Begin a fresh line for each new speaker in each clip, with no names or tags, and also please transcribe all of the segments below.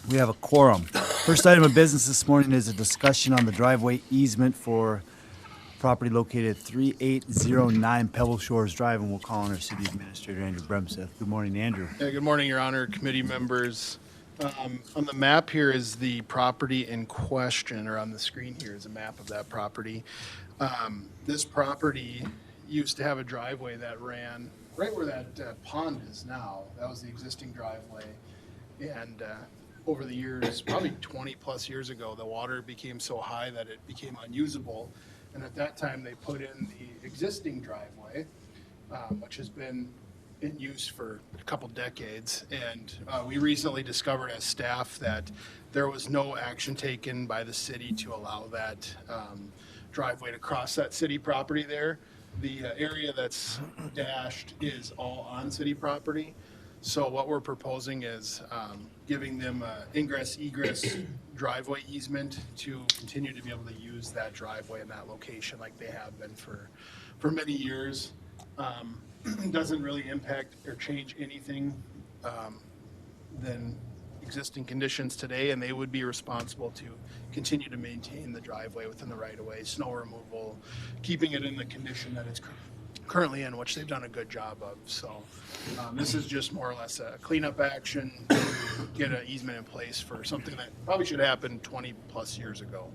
We have a quorum. First item of business this morning is a discussion on the driveway easement for property located at 3809 Pebble Shores Drive, and we'll call on our city administrator, Andrew Bremseth. Good morning, Andrew.
Yeah, good morning, Your Honor, committee members. On the map here is the property in question, or on the screen here is a map of that property. This property used to have a driveway that ran right where that pond is now. That was the existing driveway. And over the years, probably 20 plus years ago, the water became so high that it became unusable. And at that time, they put in the existing driveway, which has been in use for a couple decades. And we recently discovered as staff that there was no action taken by the city to allow that driveway to cross that city property there. The area that's dashed is all on city property. So what we're proposing is giving them ingress egress driveway easement to continue to be able to use that driveway in that location like they have been for many years. Doesn't really impact or change anything than existing conditions today, and they would be responsible to continue to maintain the driveway within the right-of-way, snow removal, keeping it in the condition that it's currently in, which they've done a good job of. So this is just more or less a cleanup action to get an easement in place for something that probably should have happened 20 plus years ago.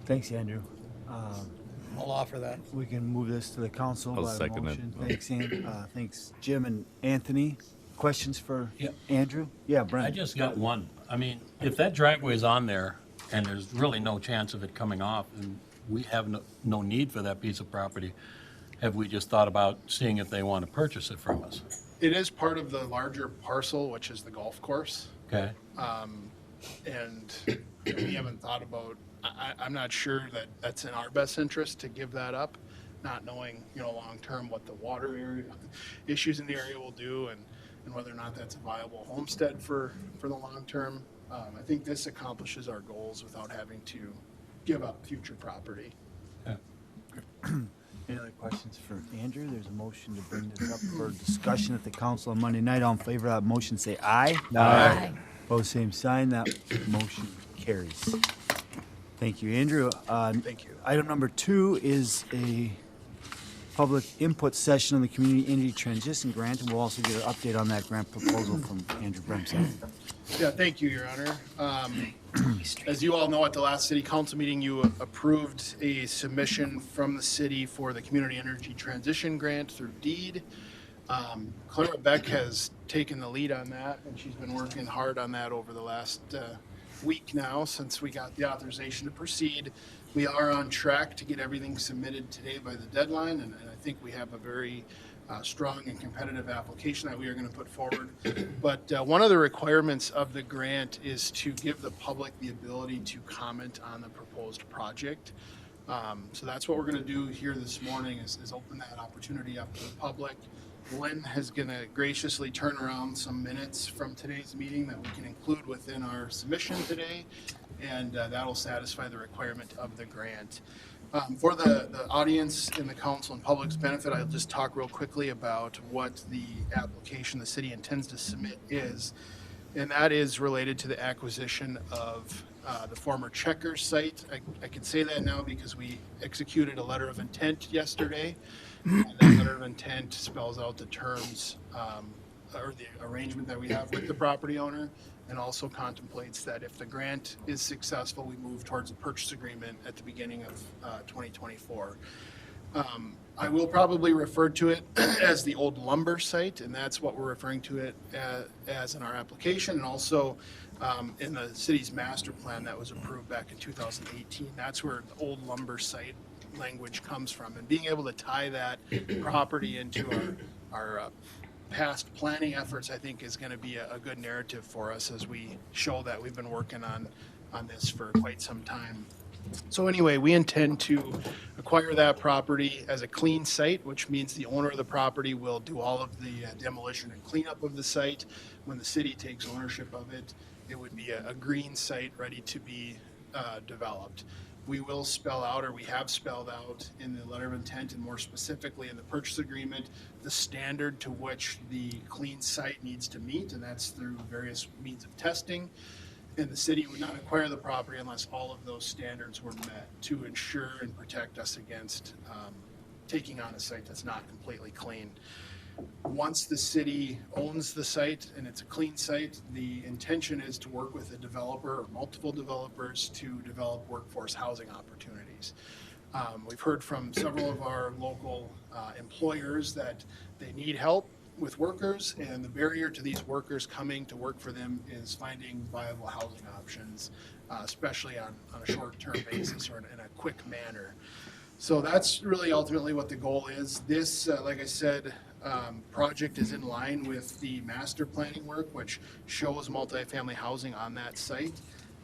Thanks, Andrew.
I'll offer that.
We can move this to the council
I'll
by
second it.
motion. Thanks, Jim and Anthony. Questions for
Yep.
Andrew? Yeah, Brent.
I just got one. I mean, if that driveway is on there and there's really no chance of it coming off, and we have no need for that piece of property, have we just thought about seeing if they want to purchase it from us?
It is part of the larger parcel, which is the golf course.
Okay?
And we haven't thought about, I'm not sure that that's in our best interest to give that up, not knowing, long-term what the water area issues in the area will do and whether or not that's a viable homestead for the long term. I think this accomplishes our goals without having to give up future property.
Yeah.
Any other questions for Andrew? There's a motion to bring this up for discussion at the council on Monday night. All in favor of that motion, say aye.
Aye.
Opposed, same sign. That motion carries. Thank you, Andrew.
Thank you.
Item number 2 is a public input session on the Community Energy Transition Grant, and we'll also get an update on that grant proposal from Andrew Bremseth.
Yeah, thank you, Your Honor. As you all know, at the last city council meeting, you approved a submission from the city for the Community Energy Transition Grant through deed. Clara Beck has taken the lead on that, and she's been working hard on that over the last week now since we got the authorization to proceed. We are on track to get everything submitted today by the deadline, and I think we have a very strong and competitive application that we are going to put forward. But one of the requirements of the grant is to give the public the ability to comment on the proposed project. So that's what we're going to do here this morning is open that opportunity up to the public. Lynn is going to graciously turn around some minutes from today's meeting that we can include within our submission today, and that'll satisfy the requirement of the grant. For the audience and the council and public's benefit, I'll just talk real quickly about what the application the city intends to submit is, and that is related to the acquisition of the former Checkers site. I can say that now because we executed a letter of intent yesterday. And that letter of intent spells out the terms or the arrangement that we have with the property owner, and also contemplates that if the grant is successful, we move towards a purchase agreement at the beginning of 2024. I will probably refer to it as the old lumber site, and that's what we're referring to it as in our application, and also in the city's master plan that was approved back in 2018. That's where the old lumber site language comes from, and being able to tie that property into our past planning efforts, I think, is going to be a good narrative for us as we show that we've been working on this for quite some time. So anyway, we intend to acquire that property as a clean site, which means the owner of the property will do all of the demolition and cleanup of the site. When the city takes ownership of it, it would be a green site ready to be developed. We will spell out, or we have spelled out in the letter of intent, and more specifically in the purchase agreement, the standard to which the clean site needs to meet, and that's through various means of testing. And the city would not acquire the property unless all of those standards were met to ensure and protect us against taking on a site that's not completely clean. Once the city owns the site and it's a clean site, the intention is to work with a developer or multiple developers to develop workforce housing opportunities. We've heard from several of our local employers that they need help with workers, and the barrier to these workers coming to work for them is finding viable housing options, especially on a short-term basis or in a quick manner. So that's really ultimately what the goal is. This, like I said, project is in line with the master planning work, which shows multifamily housing on that site.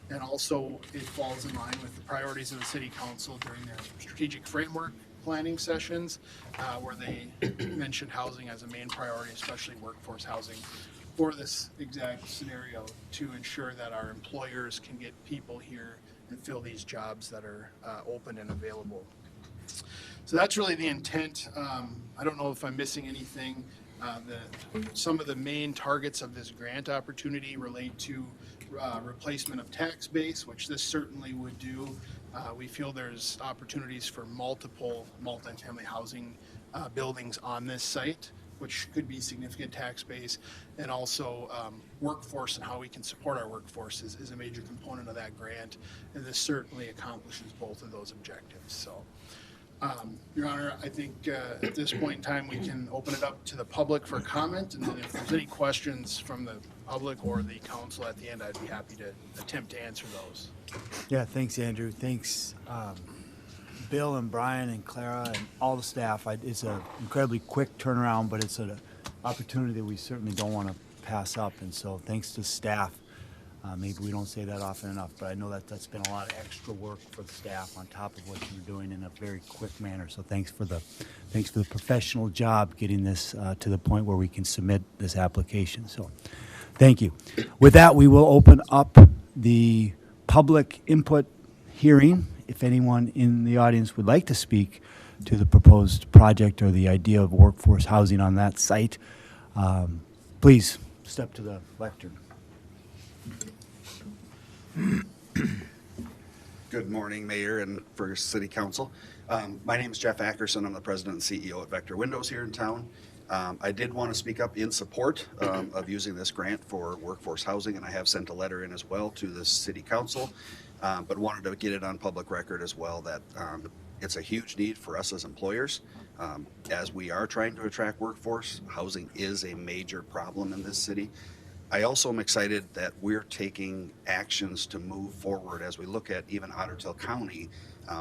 And also it falls in line with the priorities of the city council during their strategic framework planning sessions, where they mentioned housing as a main priority, especially workforce housing for this exact scenario, to ensure that our employers can get people here and fill these jobs that are open and available. So that's really the intent. I don't know if I'm missing anything. Some of the main targets of this grant opportunity relate to replacement of tax base, which this certainly would do. We feel there's opportunities for multiple multifamily housing buildings on this site, which could be significant tax base, and also workforce and how we can support our workforce is a major component of that grant, and this certainly accomplishes both of those objectives. So, Your Honor, I think at this point in time we can open it up to the public for comment, and then if there's any questions from the public or the council at the end, I'd be happy to attempt to answer those.
Yeah, thanks, Andrew. Thanks, Bill and Brian and Clara and all the staff. It's an incredibly quick turnaround, but it's an opportunity that we certainly don't want to pass up. And so thanks to staff. Maybe we don't say that often enough, but I know that that's been a lot of extra work for the staff on top of what you're doing in a very quick manner. So thanks for the professional job getting this to the point where we can submit this application. So thank you. With that, we will open up the public input hearing. If anyone in the audience would like to speak to the proposed project or the idea of workforce housing on that site, please step to the lectern.
Good morning, Mayor and Fergus City Council. My name is Jeff Ackerson. I'm the President and CEO at Vector Windows here in town. I did want to speak up in support of using this grant for workforce housing, and I have sent a letter in as well to the City Council, but wanted to get it on public record as well that it's a huge need for us as employers. As we are trying to attract workforce, housing is a major problem in this city. I also am excited that we're taking actions to move forward as we look at even Otter Tail County.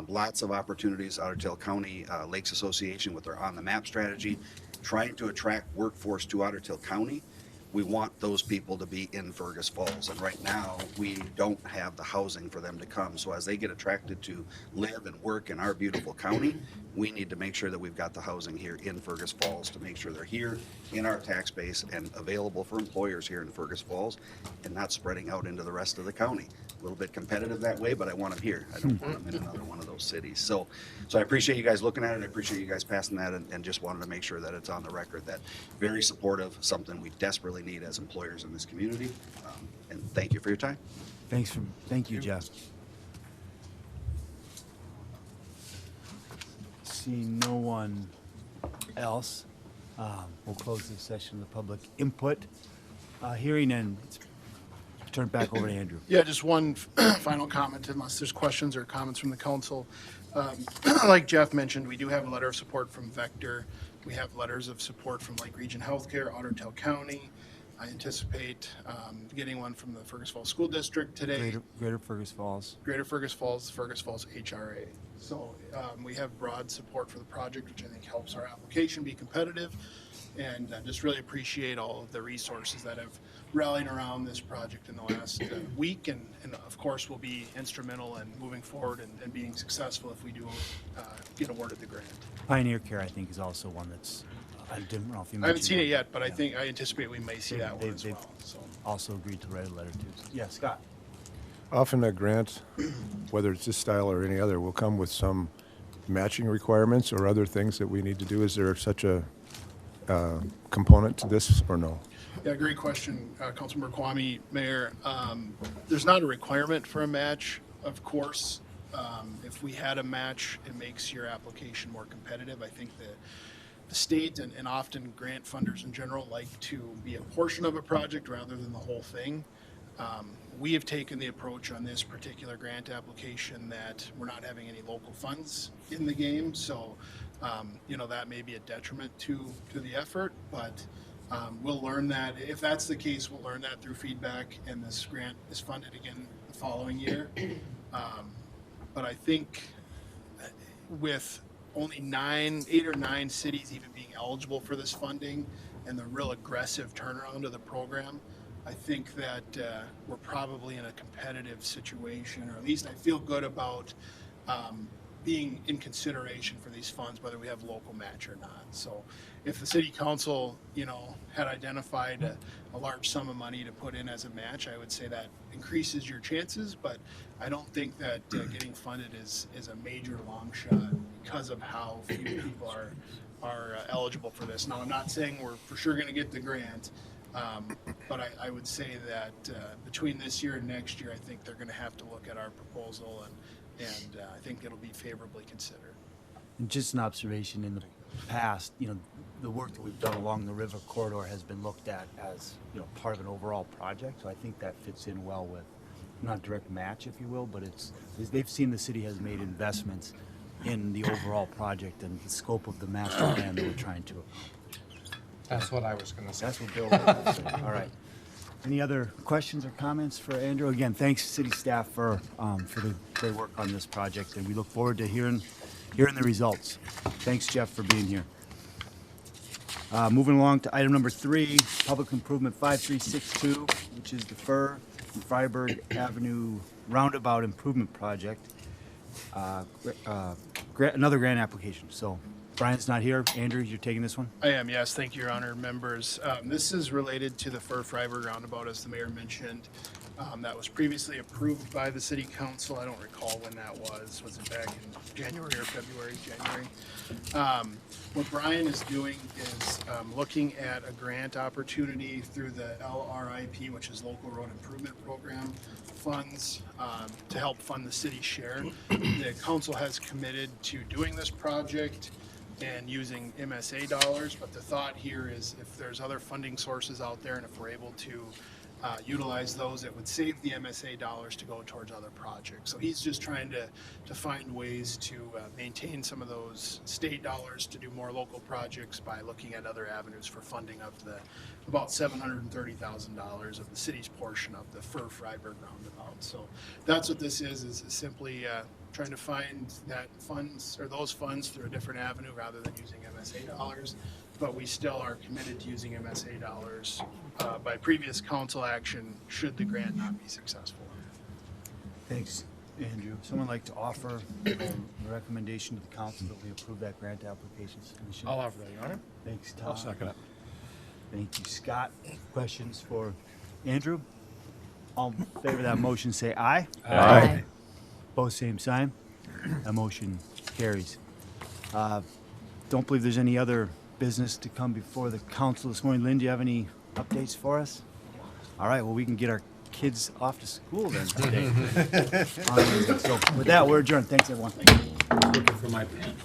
Lots of opportunities, Otter Tail County Lakes Association with their On the Map strategy, trying to attract workforce to Otter Tail County. We want those people to be in Fergus Falls, and right now we don't have the housing for them to come. So as they get attracted to live and work in our beautiful county, we need to make sure that we've got the housing here in Fergus Falls to make sure they're here in our tax base and available for employers here in Fergus Falls and not spreading out into the rest of the county. A little bit competitive that way, but I want them here. I don't want them in another one of those cities. So I appreciate you guys looking at it. I appreciate you guys passing that, and just wanted to make sure that it's on the record that very supportive, something we desperately need as employers in this community. And thank you for your time.
Thank you, Jeff. Seeing no one else, we'll close this session of the public input hearing and turn it back over to Andrew.
Yeah, just one final comment, unless there's questions or comments from the council. Like Jeff mentioned, we do have a letter of support from Vector. We have letters of support from Lake Region Healthcare, Otter Tail County. I anticipate getting one from the Fergus Falls School District today.
Greater Fergus Falls.
Greater Fergus Falls HRA. So we have broad support for the project, which I think helps our application be competitive. And just really appreciate all of the resources that have rallied around this project in the last week, and of course will be instrumental in moving forward and being successful if we do get awarded the grant.
Pioneer Care, I think, is also one that's, I didn't know if you mentioned.
I haven't seen it
that.
yet, but
Yeah.
I anticipate we may see that one as well. So.
Also agreed to write a letter to. Yeah, Scott.
Often a grant, whether it's this style or any other, will come with some matching requirements or other things that we need to do. Is there such a component to this or no?
Yeah, great question, Councilmember Kwame, Mayor. There's not a requirement for a match, of course. If we had a match, it makes your application more competitive. I think the state and often grant funders in general like to be a portion of a project rather than the whole thing. We have taken the approach on this particular grant application that we're not having any local funds in the game, so that may be a detriment to the effort, but we'll learn that. If that's the case, we'll learn that through feedback, and this grant is funded again the following year. But I think with only 8 or 9 cities even being eligible for this funding and the real aggressive turnaround of the program, I think that we're probably in a competitive situation, or at least I feel good about being in consideration for these funds, whether we have local match or not. So if the city council, had identified a large sum of money to put in as a match, I would say that increases your chances, but I don't think that getting funded is a major long shot because of how few people are eligible for this. Now, I'm not saying we're for sure going to get the grant, but I would say that between this year and next year, I think they're going to have to look at our proposal, and I think it'll be favorably considered.
And just an observation, in the past, the work that we've done along the river corridor has been looked at as, part of an overall project. So I think that fits in well with, not direct match, if you will, but they've seen the city has made investments in the overall project and the scope of the master plan that we're trying to accomplish.
That's what I was gonna say.
That's what Bill was saying. All right. Any other questions or comments for Andrew? Again, thanks city staff for the great work on this project, and we look forward to hearing the results. Thanks, Jeff, for being here. Moving along to item number 3, Public Improvement 5362, which is the Fur and Freiburg Avenue Roundabout Improvement Project. Another grant application. So Brian's not here. Andrew, you're taking this one?
I am, yes. Thank you, Your Honor, members. This is related to the Freiburg roundabout, as the mayor mentioned. That was previously approved by the city council. I don't recall when that was. Was it back in January or February? January. What Brian is doing is looking at a grant opportunity through the LRIP, which is Local Road Improvement Program funds, to help fund the city's share. The council has committed to doing this project and using MSA dollars, but the thought here is if there's other funding sources out there and if we're able to utilize those, it would save the MSA dollars to go towards other projects. So he's just trying to find ways to maintain some of those state dollars to do more local projects by looking at other avenues for funding of the about $730,000 of the city's portion of the Freiburg roundabout. So that's what this is simply trying to find that funds or those funds through a different avenue rather than using MSA dollars. But we still are committed to using MSA dollars by previous council action should the grant not be successful.
Thanks, Andrew. Someone like to offer a recommendation to the council that we approve that grant application submission?
I'll offer that, Your Honor.
Thanks, Tom.
I'll second it.
Thank you, Scott. Questions for Andrew? All in favor of that motion, say aye.
Aye.
Both same sign. That motion carries. Don't believe there's any other business to come before the council this morning. Lynn, do you have any updates for us? All right, well, we can get our kids off to school then today. So with that, we're adjourned. Thanks, everyone.
Looking for my pen.